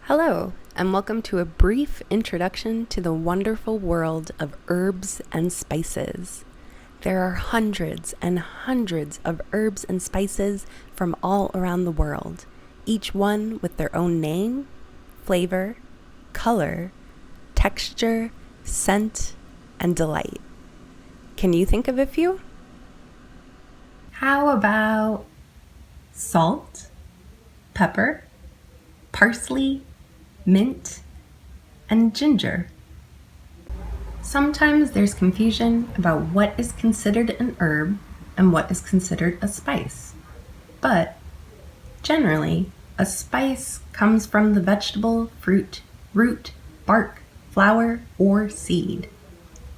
Hello, and welcome to a brief introduction to the wonderful world of herbs and spices. There are hundreds and hundreds of herbs and spices from all around the world, each one with their own name, flavor, color, texture, scent, and delight. Can you think of a few? How about salt, pepper, parsley, mint, and ginger? Sometimes there's confusion about what is considered an herb and what is considered a spice. But generally, a spice comes from the vegetable, fruit, root, bark, flower, or seed.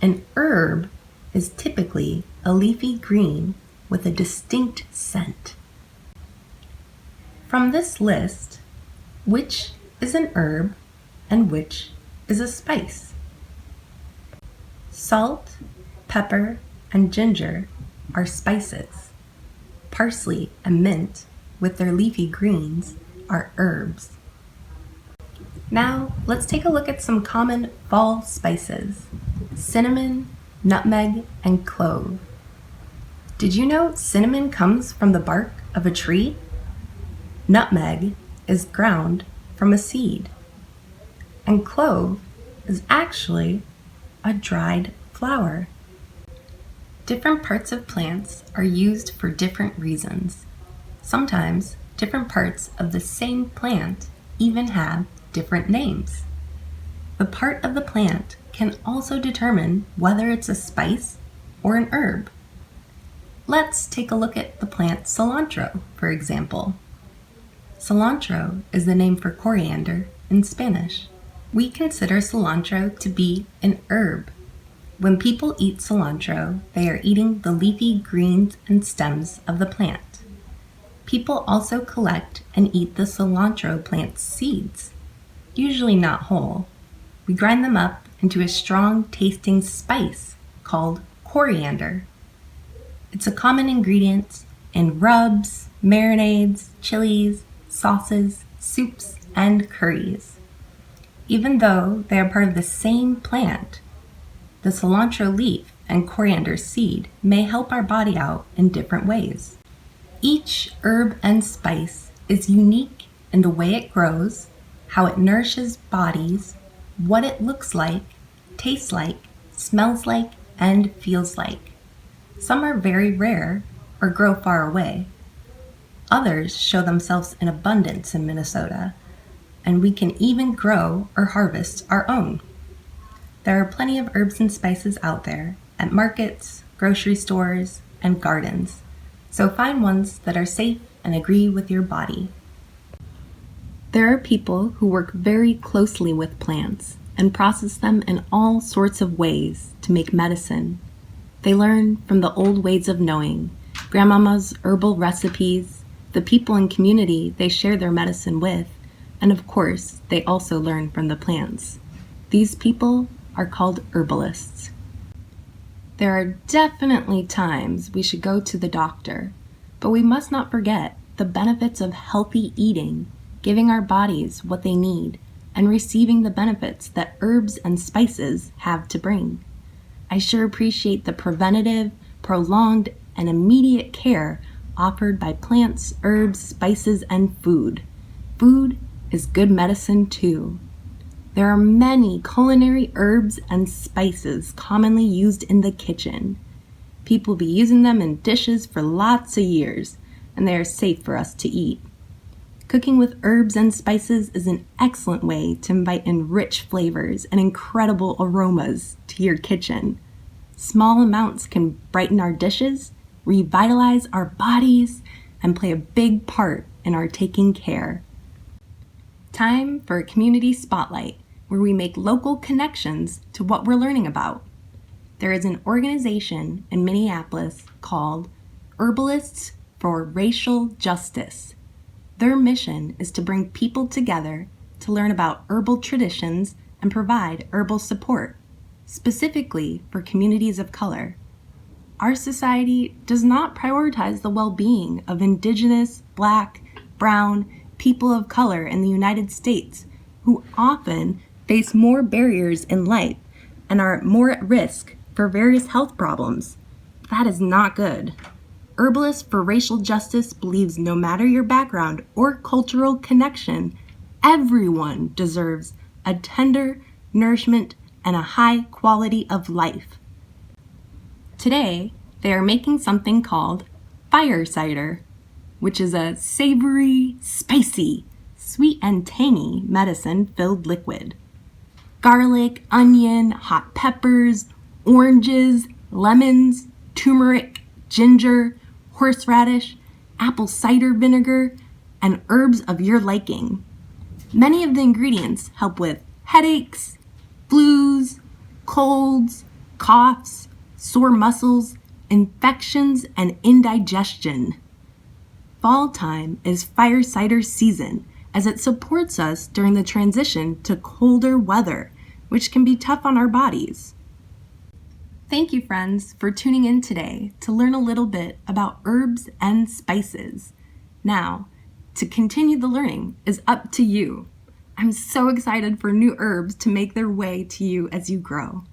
An herb is typically a leafy green with a distinct scent. From this list, which is an herb and which is a spice? Salt, pepper, and ginger are spices. Parsley and mint, with their leafy greens, are herbs. Now, let's take a look at some common fall spices: cinnamon, nutmeg, and clove. Did you know cinnamon comes from the bark of a tree? Nutmeg is ground from a seed, and clove is actually a dried flower. Different parts of plants are used for different reasons. Sometimes different parts of the same plant even have different names. The part of the plant can also determine whether it's a spice or an herb. Let's take a look at the plant cilantro, for example. Cilantro is the name for coriander in Spanish. We consider cilantro to be an herb. When people eat cilantro, they are eating the leafy greens and stems of the plant. People also collect and eat the cilantro plant's seeds, usually not whole. We grind them up into a strong tasting spice called coriander. It's a common ingredient in rubs, marinades, chilies, sauces, soups, and curries. Even though they are part of the same plant, the cilantro leaf and coriander seed may help our body out in different ways. Each herb and spice is unique in the way it grows, how it nourishes bodies, what it looks like, tastes like, smells like, and feels like. Some are very rare or grow far away. Others show themselves in abundance in Minnesota, and we can even grow or harvest our own. There are plenty of herbs and spices out there at markets, grocery stores, and gardens, so find ones that are safe and agree with your body. There are people who work very closely with plants and process them in all sorts of ways to make medicine. They learn from the old ways of knowing, grandmama's herbal recipes, the people in community they share their medicine with, and of course, they also learn from the plants. These people are called herbalists. There are definitely times we should go to the doctor, but we must not forget the benefits of healthy eating, giving our bodies what they need, and receiving the benefits that herbs and spices have to bring. I sure appreciate the preventative, prolonged, and immediate care offered by plants, herbs, spices, and food. Food is good medicine too. There are many culinary herbs and spices commonly used in the kitchen. People be using them in dishes for lots of years, and they are safe for us to eat. Cooking with herbs and spices is an excellent way to invite in rich flavors and incredible aromas to your kitchen. Small amounts can brighten our dishes, revitalize our bodies, and play a big part in our taking care. Time for a community spotlight, where we make local connections to what we're learning about. There is an organization in Minneapolis called Herbalists for Racial Justice. Their mission is to bring people together to learn about herbal traditions and provide herbal support, specifically for communities of color. Our society does not prioritize the well-being of Indigenous, Black, Brown, people of color in the United States who often face more barriers in life and are more at risk for various health problems. That is not good. Herbalists for Racial Justice believes no matter your background or cultural connection, everyone deserves a tender nourishment and a high quality of life. Today, they are making something called fire cider, which is a savory, spicy, sweet and tangy medicine-filled liquid. Garlic, onion, hot peppers, oranges, lemons, turmeric, ginger, horseradish, apple cider vinegar, and herbs of your liking. Many of the ingredients help with headaches, flus, colds, coughs, sore muscles, infections, and indigestion. Fall time is fire cider season as it supports us during the transition to colder weather, which can be tough on our bodies. Thank you, friends, for tuning in today to learn a little bit about herbs and spices. Now, to continue the learning is up to you. I'm so excited for new herbs to make their way to you as you grow.